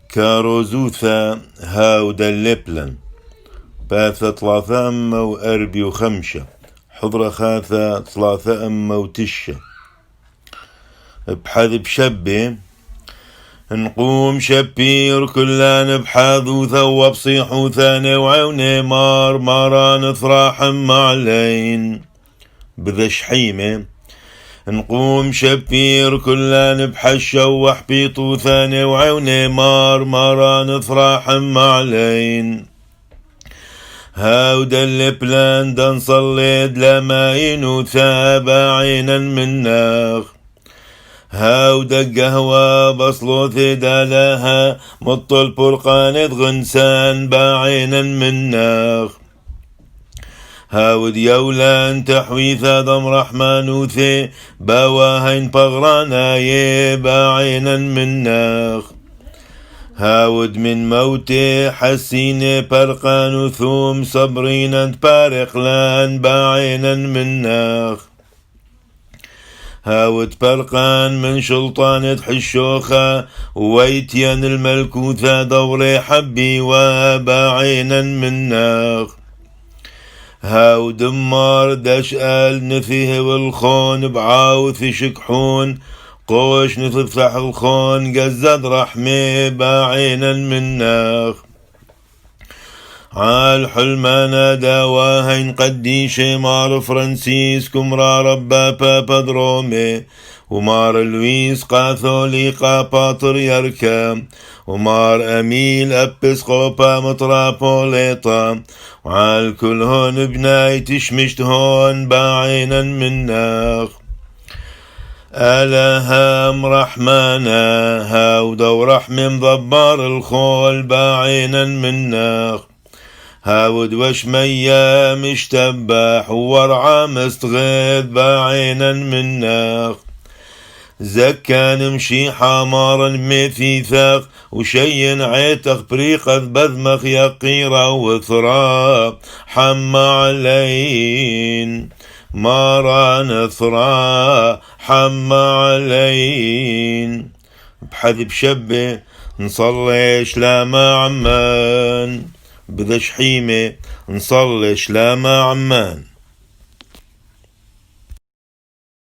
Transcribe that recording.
كاروزوثا هاودا الليبلن باثة 345 حضرة خاثة 309 بحذ بشبه نقوم شبير كلان بحاذوثا وبصيحوثا نوعوني مران ثراح معلين بذا شحيمة نقوم شبير كلان بحشة وحبيطو ثاني وعوني مران ثراح معلين هاودا اللبلان دان صليد لماين وتابعينا من ناخ هاودا قهوة بصلو ثدالها مطل برقانة غنسان باعينا من ناخ هاود يولان تحويثا ضم رحمن وثي باواهين بغرانا باعينا من ناخ هاود من موتي حسين برقان وثوم صبرين بارقلان باعينا من ناخ هاود برقان من شلطانة حشوخة ويتيان الملكوثة دوري حبي وباعينا من ناخ هاو دمار دشقال نفيه والخون بعاوث شكحون قوش نتفتح الخون قزد رحمي باعينا من ناخ عال حلمانا داواهين قديشي مار فرانسيس كمرا ربا بابا درومي ومار لويس قاثوليقا باتريركا ومار أميل أبسقوبا مترابوليطا وعال كل هون بناي تشمشت هون باعينا من ناخ ألهام رحمانا هاودا ورحم مضبار الخول باعينا من ناخ هاود وشمية مشتبح وورعى مستغيث باعينا من ناخ زكان مشي حمارا مثيثاق وشين عيتق بريقة بذمخ يقيرة وثرا حما علين ماران ثرا حما علين بحذ بشبه نصليش لا عمان بذا شحيمة نصليش لا عمان.